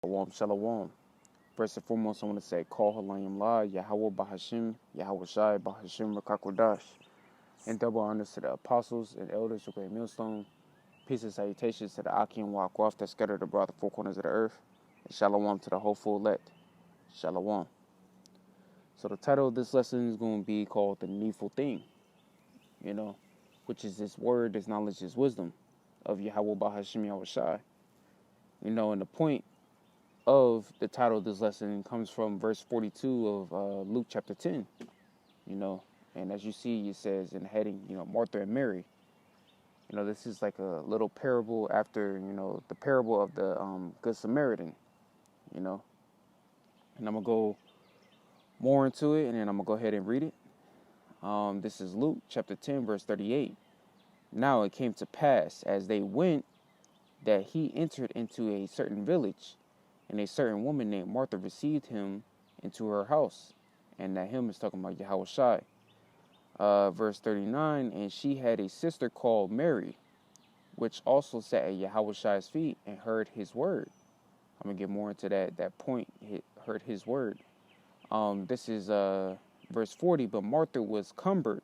Shalom, shalom. First and foremost, I want to say, Call Halayim La, Yahweh Bahashim, Yahweh Shai, Bahashim Rakakwadash. And double honors to the apostles and elders of Great Millstone. Peace and salutations to the Akim Wakwaf that scattered abroad the four corners of the earth. And shalom to the hopeful elect. Shalom. So the title of this lesson is going to be called The Needful Thing, which is this word, this knowledge, this wisdom of Yahweh Bahashim, Yahweh Shai. And the point of the title of this lesson comes from verse 42 of Luke chapter 10, and as you see, it says in the heading, Martha and Mary. This is like a little parable after, the parable of the Good Samaritan, and I'm going to go more into it, and then I'm going to go ahead and read it. This is Luke chapter 10, verse 38. Now it came to pass as they went that he entered into a certain village, and a certain woman named Martha received him into her house. And that him is talking about Yahweh Shai. Verse 39, and she had a sister called Mary, which also sat at Yahweh Shai's feet and heard his word. I'm going to get more into that point, heard his word. This is verse 40, but Martha was cumbered,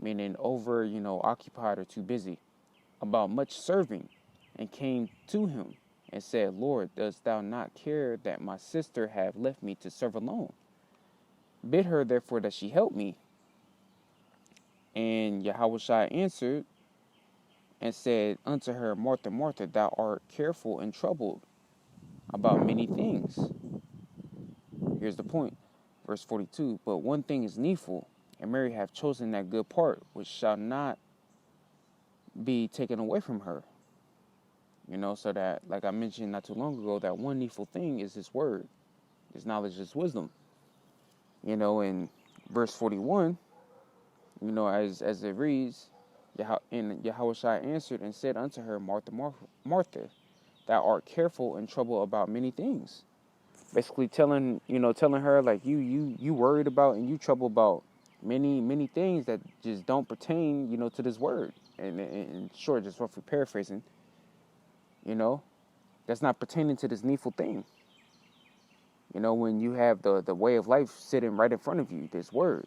meaning over, occupied or too busy, about much serving, and came to him and said, Lord, dost thou not care that my sister have left me to serve alone? Bid her therefore that she help me. And Yahweh Shai answered and said unto her, Martha, Martha, thou art careful and troubled about many things. Here's the point. Verse 42, but one thing is needful, and Mary hath chosen that good part, which shall not be taken away from her. So that, like I mentioned not too long ago, that one needful thing is his word, his knowledge, his wisdom. In verse 41, as it reads, and Yahweh Shai answered and said unto her, Martha, Martha, thou art careful and troubled about many things. Basically telling her, like, you worried about and you troubled about many things that just don't pertain, to this word. And in short, just roughly paraphrasing, that's not pertaining to this needful thing. When you have the way of life sitting right in front of you, this word,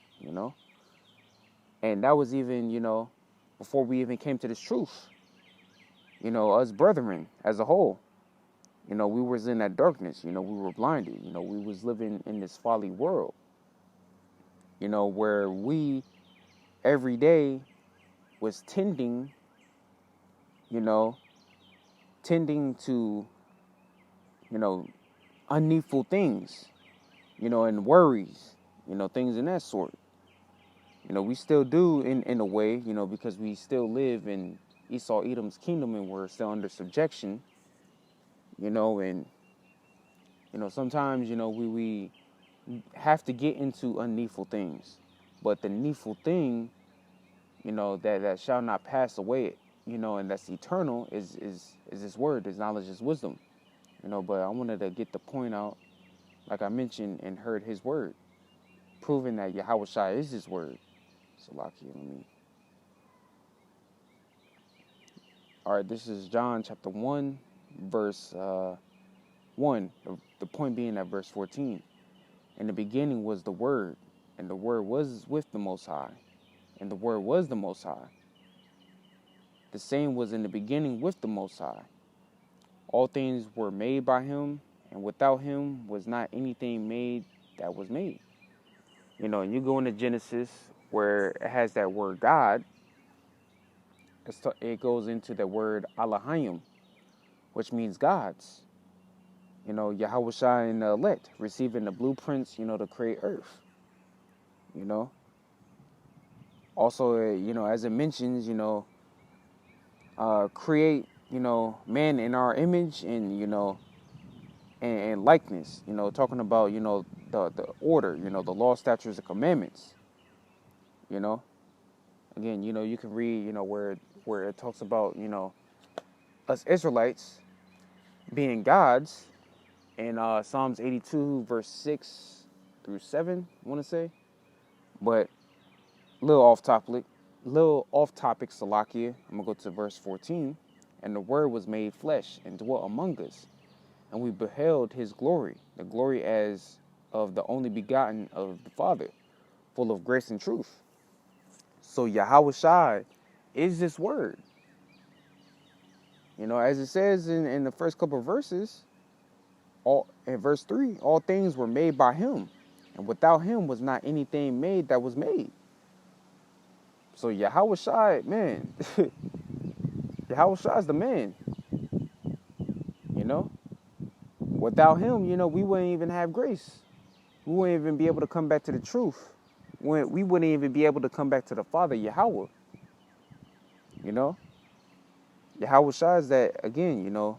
And that was even, before we even came to this truth. Us brethren as a whole, we was in that darkness, we were blinded, we was living in this folly world, where we every day was tending to, unneedful things, and worries, things in that sort. We still do in a way, because we still live in Esau Edom's kingdom and we're still under subjection, and, sometimes, we have to get into unneedful things. But the needful thing, that shall not pass away, and that's eternal is this word, this knowledge, this wisdom. But I wanted to get the point out, like I mentioned, and heard his word, proving that Yahweh Shai is his word. All right, this is John chapter 1, verse 1. The point being at verse 14. In the beginning was the Word, and the Word was with the Most High, and the Word was the Most High. The same was in the beginning with the Most High. All things were made by him, and without him was not anything made that was made. And you go into Genesis, where it has that word God, it goes into the word Elohim, which means gods. Yahweh Shai and the elect, receiving the blueprints, to create earth. Also, as it mentions, create, man in our image and, and likeness, talking about, the order, the law, statutes, and commandments, Again, you can read, where it talks about, us Israelites being gods in Psalms 82, verse 6 through 7, I want to say. But little off topic, Salakia. I'm going to go to verse 14. And the word was made flesh and dwelt among us. and we beheld his glory, the glory as of the only begotten of the Father, full of grace and truth. So Yahweh Shai is this word. As it says in the first couple of verses, in verse 3, all things were made by him, and without him was not anything made that was made. So Yahweh Shai, man, Yahweh Shai is the man. Without him, we wouldn't even have grace. We wouldn't even be able to come back to the truth. We wouldn't even be able to come back to the Father, Yahweh. Yahweh Shai is that, again,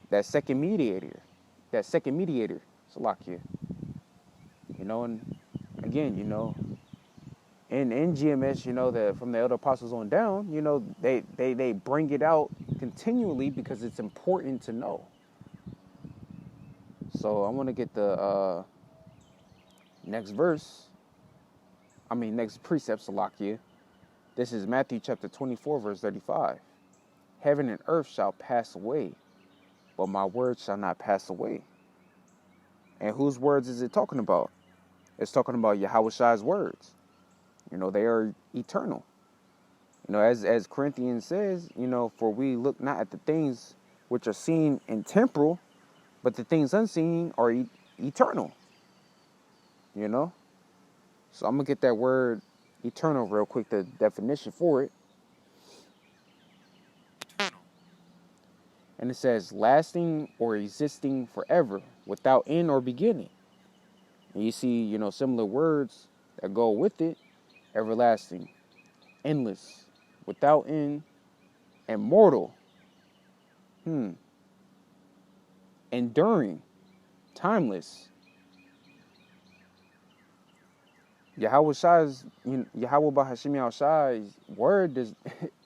that second mediator. Salakia. And again, in GMS, that from the elder apostles on down, they bring it out continually because it's important to know. So I want to get the next precept, Salakia. This is Matthew chapter 24, verse 35. Heaven and earth shall pass away, but my words shall not pass away. And whose words is it talking about? It's talking about Yahweh Shai's words. They are eternal. As Corinthians says, for we look not at the things which are seen and temporal, but the things unseen are eternal. So I'm going to get that word eternal real quick, the definition for it. And it says lasting or existing forever, without end or beginning. And you see, similar words that go with it. Everlasting, endless, without end, immortal, enduring, timeless. Yahweh Shai's, Yahweh Bahashim Yahweh Shai's word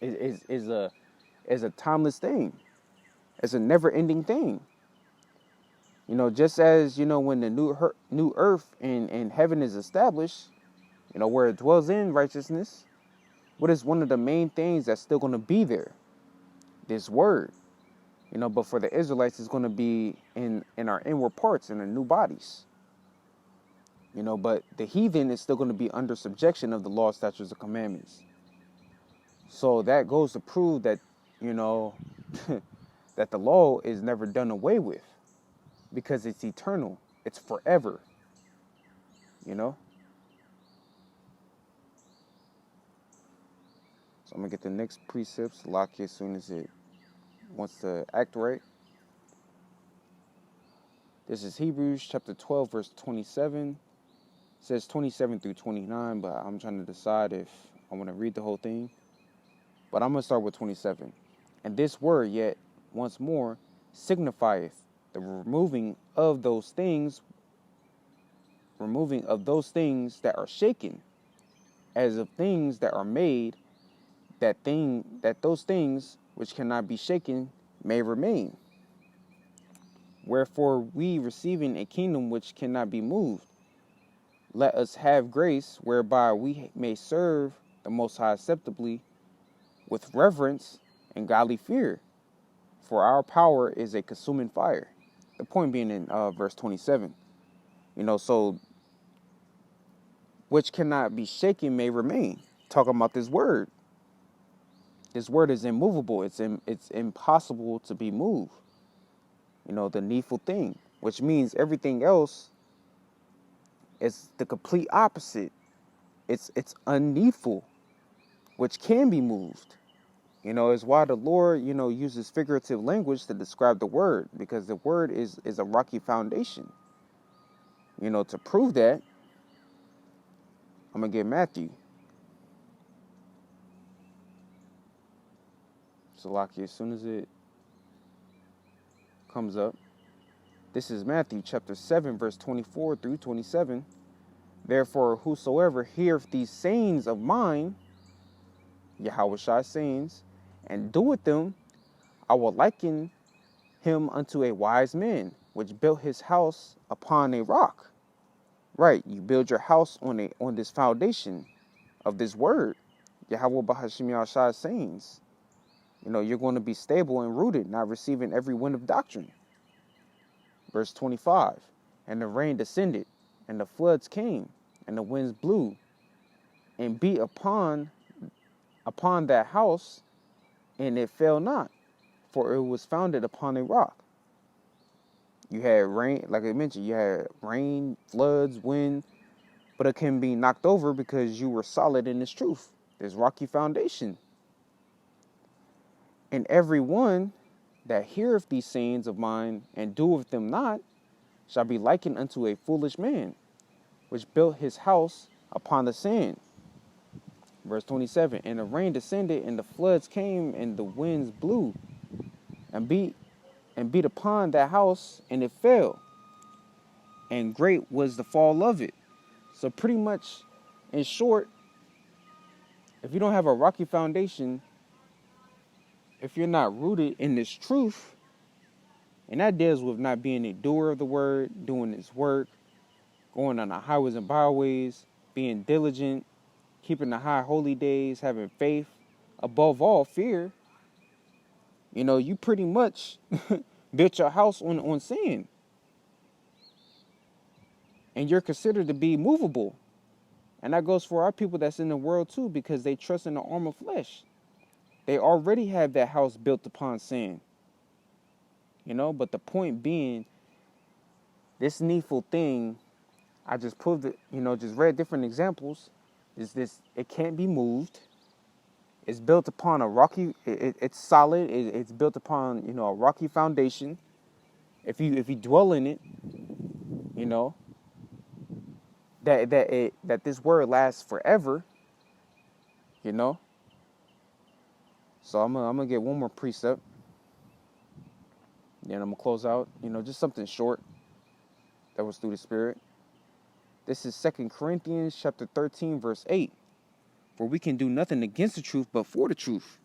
is a timeless thing. It's a never-ending thing. Just as when the new earth and heaven is established, where it dwells in righteousness, what is one of the main things that's still going to be there? This word. But for the Israelites, it's going to be in our inward parts, in the new bodies. But the heathen is still going to be under subjection of the law, statutes, and commandments. So that goes to prove that, that the law is never done away with, because it's eternal. It's forever. So I'm going to get the next precepts, lock it as soon as it wants to act right. This is Hebrews chapter 12, verse 27. It says 27 through 29, but I'm trying to decide if I want to read the whole thing. But I'm going to start with 27. And this word yet once more signifieth the removing of those things that are shaken, as of things that are made, that those things which cannot be shaken may remain. Wherefore we, receiving a kingdom which cannot be moved, let us have grace whereby we may serve the Most High acceptably with reverence and godly fear. For our power is a consuming fire. The point being in verse 27. So which cannot be shaken may remain. Talking about this word. This word is immovable. It's impossible to be moved. The needful thing, which means everything else is the complete opposite. It's unneedful, which can be moved. Is why the Lord, uses figurative language to describe the word, because the word is a rocky foundation. To prove that, I'm going to get Matthew. So, Laki, as soon as it comes up, this is Matthew chapter 7, verse 24 through 27. Therefore, whosoever heareth these sayings of mine, Yahweh Shai sayings, and doeth them, I will liken him unto a wise man, which built his house upon a rock. Right, you build your house on this foundation of this word, Yahweh Bahashim Yahweh Shai sayings. You're going to be stable and rooted, not receiving every wind of doctrine. Verse 25, and the rain descended, and the floods came, and the winds blew, and beat upon that house, and it fell not, for it was founded upon a rock. You had rain, like I mentioned, you had rain, floods, wind, but it can be knocked over because you were solid in this truth, this rocky foundation. And every one that heareth these sayings of mine and doeth them not shall be likened unto a foolish man, which built his house upon the sand. Verse 27, and the rain descended, and the floods came, and the winds blew, and beat upon that house, and it fell. And great was the fall of it. So pretty much, in short, if you don't have a rocky foundation, if you're not rooted in this truth, and that deals with not being a doer of the word, doing this work, going on the highways and byways, being diligent, keeping the high holy days, having faith, above all, fear. You know, you pretty much built your house on sand. And you're considered to be movable. And that goes for our people that's in the world too, because they trust in the arm of flesh. They already have that house built upon sand. You know, but the point being, this needful thing, I just proved it, just read different examples, is this, it can't be moved. It's built upon a rocky, it's solid, it's built upon, a rocky foundation. If you dwell in it, that this word lasts forever, So I'm gonna get one more precept. Then I'm gonna close out, just something short that was through the Spirit. This is 2 Corinthians chapter 13, verse 8. For we can do nothing against the truth, but for the truth.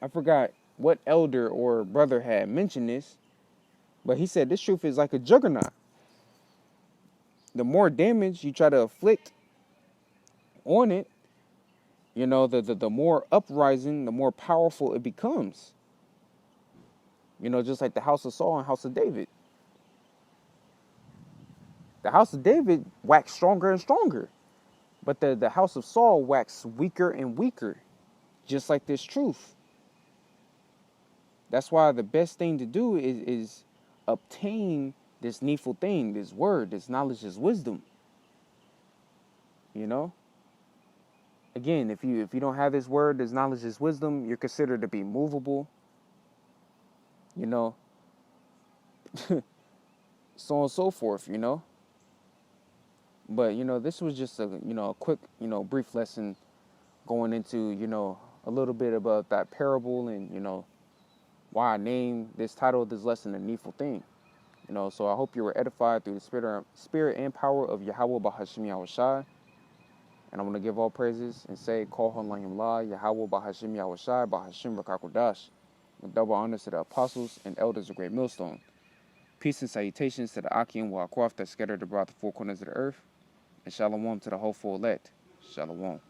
I forgot what elder or brother had mentioned this, but he said this truth is like a juggernaut. The more damage you try to inflict on it, the more uprising, the more powerful it becomes. Just like the house of Saul and house of David. The house of David waxed stronger and stronger, but the house of Saul waxed weaker and weaker, just like this truth. That's why the best thing to do is obtain this needful thing, this word, this knowledge, this wisdom. Again, if you don't have this word, this knowledge, this wisdom, you're considered to be movable. So on and so forth, But, this was just a quick, brief lesson going into, a little bit about that parable and, why I named this title of this lesson, A Needful Thing. So I hope you were edified through the spirit and power of Yahweh Bahashim Yahushai. And I want to give all praises and say, Kol Halayim La, Yahweh Bahashim Yahushai, Bahashim Rakakodash. With double honors to the apostles and elders of Great Millstone. Peace and salutations to the Aki and Wa'akwaf that scattered abroad the four corners of the earth. And shalom to the hopeful elect. Shalom.